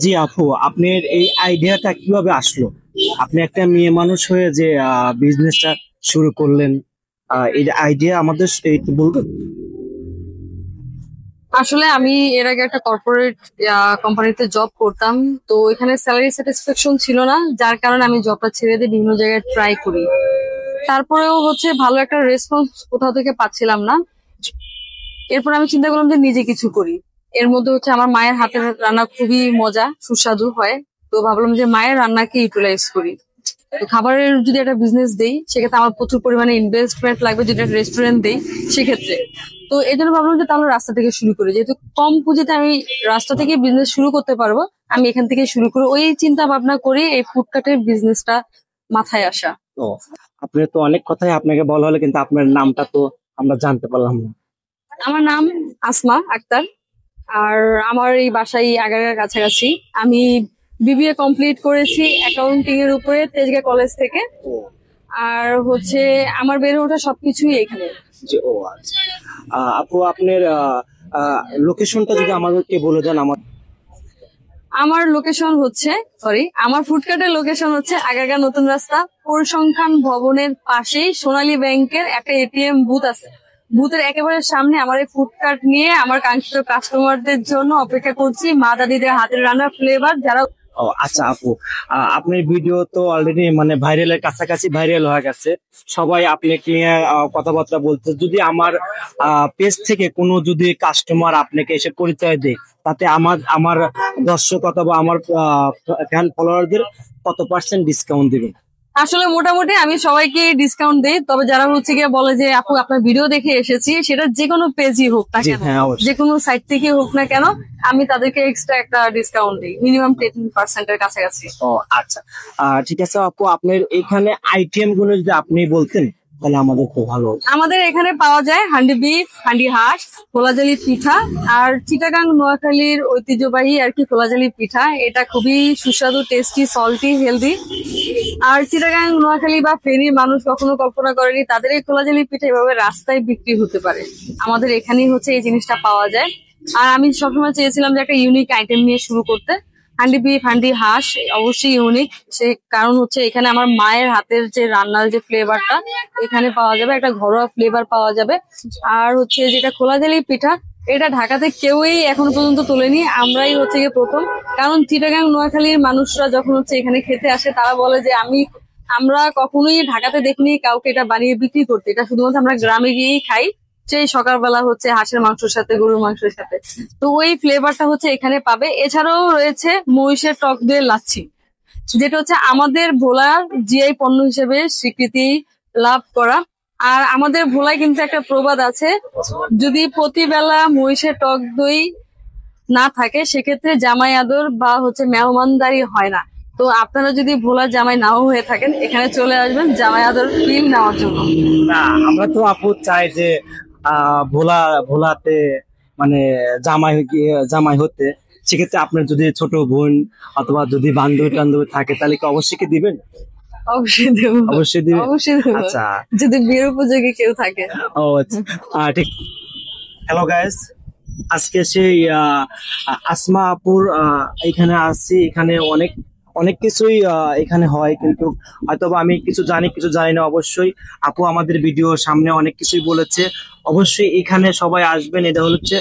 জি আপু, আপনার এই আইডিয়াটা কিভাবে আসলো? আপনি একটা মেয়ে মানুষ হয়ে যে বিজনেসটা শুরু করলেন, এই আইডিয়া আমাদের একটু বলবেন? আসলে আমি এর আগে একটা কর্পোরেট কোম্পানিতে জব করতাম। তো এখানে স্যালারি স্যাটিসফ্যাকশন ছিল না, যার কারণে আমি জবটা ছেড়ে দিয়ে বিভিন্ন জায়গায় ট্রাই করি। তারপরেও ভালো একটা রেসপন্স কোথাও থেকে পাচ্ছিলাম না। এরপর আমি চিন্তা করলাম যে নিজে কিছু করি। এর মধ্যে আমার মায়ের হাতের রান্না খুবই মজা সুস্বাদু হয়। তো ভাবলাম যে মায়ের রান্নাকে ইউটিলাইজ করি। তো খাবারের যদি একটা বিজনেস দেই, সেক্ষেত্রে আমার প্রচুর পরিমাণে ইনভেস্টমেন্ট লাগবে। যদি একটা রেস্টুরেন্ট দেই সেক্ষেত্রে, তো এই জন্য ভাবলাম যে তাহলে রাস্তা থেকে শুরু করি। যেহেতু কম পুঁজিতে আমি রাস্তা থেকে বিজনেস শুরু করতে পারবো, আমি এখান থেকে শুরু করি। ওই চিন্তা ভাবনা করে এই ফুডকার্টের বিজনেসটা মাথায় আসা। ও, আপনার তো অনেক কথাই আপনাকে বলা হলো, কিন্তু আপনার নামটা তো আমরা জানতে পারলাম না। আমার নাম আসমা আক্তার, আর আমার এই বাসায় আগারগাঁওর কাছাকাছি। আমি বিবিএ কমপ্লিট করেছি অ্যাকাউন্টিং এর উপরে তেজগাঁ কলেজ থেকে। আর আমার বেড়ে ওঠা সবকিছুই এখানে। জি, ও আচ্ছা। আপু, আপনার লোকেশনটা যদি আমাদেরকে বলে দেন। আমার লোকেশন আমার ফুডকার্টের লোকেশন আগারগাঁও নতুন রাস্তা, পরিসংখ্যান ভবনের পাশেই সোনালী ব্যাংকের একটা এটিএম বুথ আছে। বুথের একেবারে সামনে আমার এই ফুডকার্ট নিয়ে আমার কাঙ্ক্ষিত কাস্টমারদের জন্য অপেক্ষা করছি। মা দাদিদের হাতের রান্না ফ্লেভার যারা। ও আচ্ছা আপু, আপনার ভিডিও তো অলরেডি মানে ভাইরালের কাছাকাছি ভাইরাল হয়ে গেছে। সবাই আপনাকে নিয়ে কথাবার্তা বলছে। যদি আমার পেজ থেকে কোনো যদি কাস্টমার আপনাকে এসে পরিচয় দেয়, তাতে আমার আমার দর্শক অথবা আমার ফ্যান ফলোয়ারদের কত পার্সেন্ট ডিসকাউন্ট দিবেন? আসলে মোটামুটি আমি সবাইকে ডিসকাউন্ট দেই, তবে যারা গিয়ে বলে যে আপু আপনার ভিডিও দেখে এসেছি, সেটা যে কোনো পেজই হোক না কেন, যে কোনো সাইট থেকে হোক না কেন, আমি তাদেরকে এক্সট্রা একটা ডিসকাউন্ট দিই, মিনিমাম 10% এর কাছাকাছি। ও আচ্ছা, ঠিক আছে আপু, আপনার এখানে আইটেম গুলো যদি আপনি বলতেন তাহলে আমাদের খুব ভালো। আমাদের এখানে পাওয়া যায় হান্ডি বিফ, হান্ডি হাঁস, খোলাজালি পিঠা, আর চিটাগাং নোয়াখালীর ঐতিহ্যবাহী খোলাজালি পিঠা। এটা খুবই সুস্বাদু, টেস্টি, সল্টি, হেলদি। আর চিটাগাং নোয়াখালী বা ফেনীর মানুষ কখনো কল্পনা করেনি তাদের এই খোলাজালি পিঠা এভাবে রাস্তায় বিক্রি হতে পারে। আমাদের এখানেই এই জিনিসটা পাওয়া যায়। আর আমি সবসময় চেয়েছিলাম যে একটা ইউনিক আইটেম নিয়ে শুরু করতে। হান্ডি বিফ, হান্ডি হাঁস অবশ্যই ইউনিক, সে কারণ এখানে আমার মায়ের হাতের যে রান্নার যে ফ্লেভারটা এখানে পাওয়া যাবে, একটা ঘরোয়া ফ্লেভার পাওয়া যাবে। আর যেটা খোলাজালি পিঠা, এটা ঢাকাতে কেউই এখনো পর্যন্ত তোলেনি, আমরাই গিয়ে প্রথম। কারণ চিটাগাং নোয়াখালীর মানুষরা যখন এখানে খেতে আসে, তারা বলে যে আমরা কখনোই ঢাকাতে দেখিনি কাউকে এটা বানিয়ে বিক্রি করতে। এটা শুধুমাত্র আমরা গ্রামে গিয়েই খাই, সেই সকালবেলা হাঁসের মাংসের সাথে, গরুর মাংসের সাথে। তো ওই ফ্লেভারটা এখানে পাবে। এছাড়াও রয়েছে মহিষের টক দই লাচ্ছি, যেটা আমাদের ভোলার জিআই পণ্য হিসেবে স্বীকৃতি লাভ করা। আর আমাদের ভোলায় কিন্তু একটা প্রবাদ আছে, যদি প্রতিবেলা মহিষের টক দই না থাকে, সেক্ষেত্রে জামাই আদর বা মেহমানদারি হয় না। তো আপনারা যদি ভোলার জামাই নাও হয়ে থাকেন, এখানে চলে আসবেন জামাই আদর ফিল নেওয়ার জন্য। না, আমরা তো আপু চাই যে ভোলাতে মানে জামাই হতে। সেক্ষেত্রে আপনার যদি ছোট বোন অথবা যদি বান্ধবী টান্ধবী থাকে, তাহলে কি অবশ্যই কি দিবেন? অবশ্যই দেবো, অবশ্যই দিবেন। অবশ্যই দেবো। আচ্ছা, যদি বিয়ের উপযোগী কেউ থাকে। ও আচ্ছা, ঠিক। হ্যালো গাইস, আজকে সেই আসমা আপুর এখানে আসছি। এখানে অনেক অনেক কিছুই এখানে হয়, কিন্তু হয়তোবা আমি কিছু জানি কিছু জানি না। অবশ্যই আপু আমাদের ভিডিও সামনে অনেক কিছুই বলেছে। অবশ্যই এখানে সবাই আসবেন। এটা হচ্ছে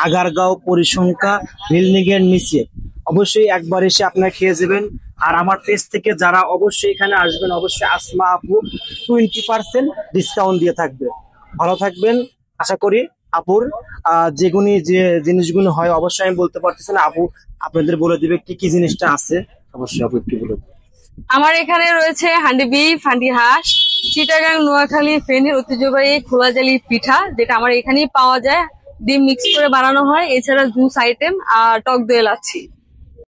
আগারগাঁও পরিসংখ্যা বিল্ডিং এর নিচে। অবশ্যই একবার এসে আপনারা খেয়ে যাবেন। আর আমার পেজ থেকে যারা অবশ্যই এখানে আসবেন, অবশ্যই আসমা আপু 20% ডিসকাউন্ট দিয়ে থাকবে। ভালো থাকবেন আশা করি। আপুর যেগুলি যে জিনিসগুলো হয় অবশ্যই আমি বলতে পারতেছি না, আপু আপনাদের বলে দিবে কি কি জিনিসটা আছে। অবশ্যই আপু একটু বলে দিবে। আমার এখানে রয়েছে হান্ডি বিফ, হান্ডি হাঁস, চিটাগাং নোয়াখালী ফেনীর ঐতিহ্যবাহী খোলাজালি পিঠা, যেটা আমার এখানেই পাওয়া যায়, ডিম মিক্স করে বানানো হয়। এছাড়া জুস আইটেম আর টক দই লাচ্ছি।